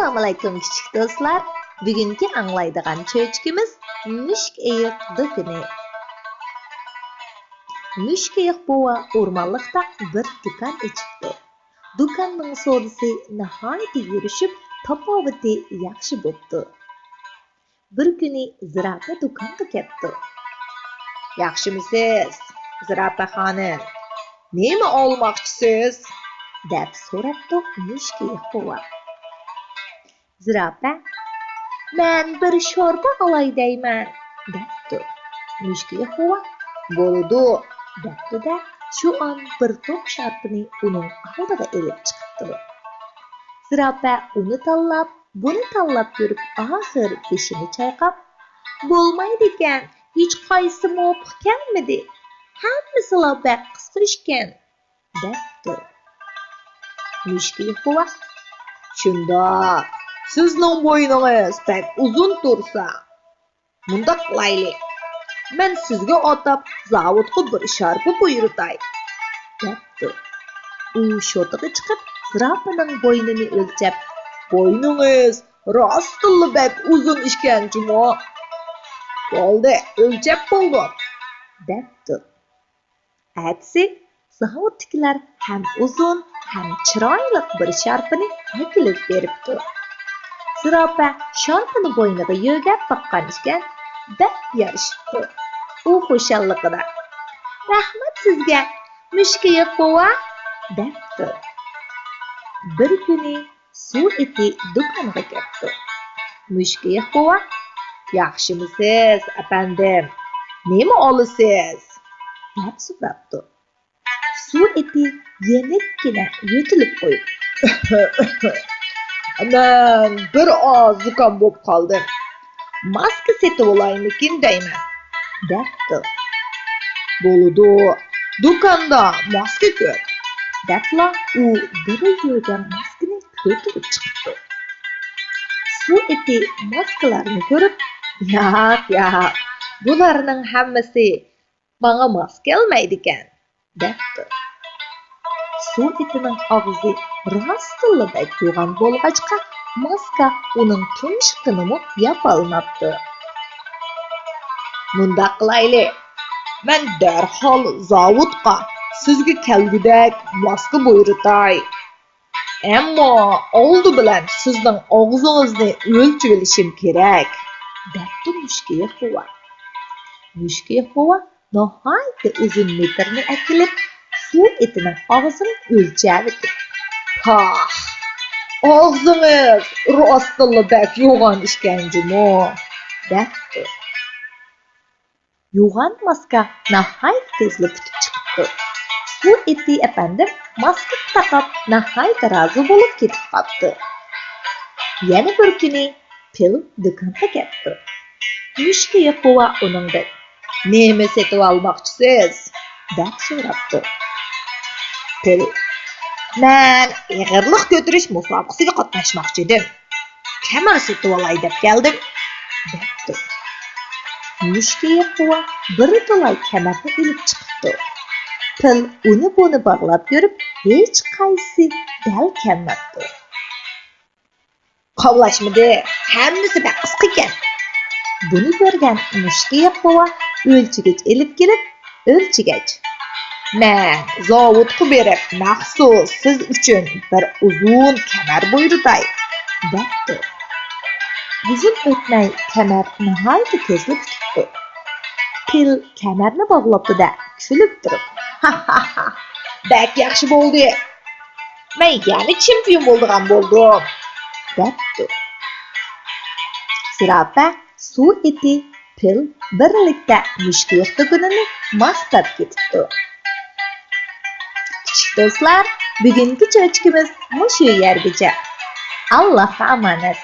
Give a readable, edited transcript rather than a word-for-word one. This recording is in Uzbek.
Assalomu alaykum kichik do'stlar. Bugungi anglaydigan cho'chkimiz müşüçk'ېيىق dukkini. Müşüçk'ېيىق bova o'rmonlikda bir dukkan ochibdi. Dukkanning savdosi nihoyat yurishib, tafovati yaxshi bo'pti. Bir kuni Zirafa dukkanga ketdi. "Yaxshimisiz, Zirafa xonim? Nima olmoqchisiz?" deb so'rabdi müşüçk'ېيىق bova. Zirafa, "Men bir sho'rba olay deyman" debdi. Müşüçk'ېيىق bova, "Bo'ldi" debdi-da, shu on bir top sharpani uning oldiga elib chiqibdi. Zirafa uni tanlab, buni tanlab ko'rib, oxir beshini chayqab, "Bo'lmaydi ekan, hech qaysi muvofiq kelmadi. Hammasi bak qisqa ekan" debdi. Müşüçk'ېيىق bova, "Shundoq, sizning bo'yningiz pek uzun tursa, mundaq qilaylik. Men sizga otab zavodga bir sharpa buyurtay" debdi. U sho'tiga chiqib, Zirafaning bo'ynini o'lchab, "Bo'yningiz rostilla bek uzun ekan jumo. Bo'ldi, o'lchab bo'ldim" debdi. Atsi, zavoddagilar ham uzun, ham chiroyli bir sharpani kelib beribdi. Zirafa sharpani bo'yniga yo'gab baqqan ekan, deb yarishibdi. U xushalligida, "Rahmat sizga, müşüçk'ېيىق bova" debdi. Bir kuni suv iti do'konga ketdi. Müşüçk'ېيىق bova, "Yaxshimisiz, apandim? Nima olasiz?" deb so'rabdi. Suv iti yenikkina yo'tilib qo'yib, "Men bir oz zukam bo'lib qoldim. Maska setib olaymikin deyman" debdi. "Bo'ldi, do'konda maska ko'p" debla u bir yurgan maskani ko'tarib chiqibdi. Suv iti maskalarni ko'rib, "Yo'q, bularning hammasi menga mos kelmaydi ekan" debdi. Suv itining og'zi rostilla bek yo'g'on bo'lg'achqa, maska uning tumshuqini yopolmabdi. "Mundaq qilaylik, men darhol zavodga sizga kelgudek maska buyurtay. Ammo oldi bilan sizning og'zingizni o'lchab olishim kerak" debdi müşüçk'ېيىق bova. Müşüçk'ېيىق bova nihoyat uzun metrni akilib, suv itining og'zini o'lchadi. "Pah, og'zingiz rostilla bek yo'g'on ekan jumo" debdi. Yo'g'on maska nihoyat tezli tutib chiqibdi. Suv iti apandim maska taqib nihoyat rozi bo'lib ketib qoldi. Yana bir kuni Pil do'konga ketdi. Müşüçk'ېيىق bova uningdan, "Nima setib olmoqchisiz?" deb so'rabdi. Pil, "Men ig'irlik ko'tarish musobaqasiga qatnashmoqchi edim. Kamar setib olay deb keldim" debdi. Müşüçk'ېيىق bova bir to'lay kamarni olib chiqibdi. Pil uni buni bog'lab ko'rib, hech qaysi dal kelmabdi. "Qovlashmidi, hammasi bak qisqa ekan" buni ko'rgan müşüçk'ېيىق bova o'lchigich elib kelib, o'lchigach, "Men zavodga berib maxsus siz uchun bir uzun kamar buyurtay" debdi. Uzun o'tmay kamar nihoyat tezli tutibdi. Pil kamarni bog'labdi-da, kulib turib, "Ha, bak yaxshi bo'ldi. Men yana chempion bo'lgan bo'ldim" debdi. Zirafa, suv iti, Pil birlikda müşüçk'ېيىق do'konini maqtab ketibdi. Kichik do'stlar, bugungi cho'chkimiz mushu yergacha. Allohga omonat.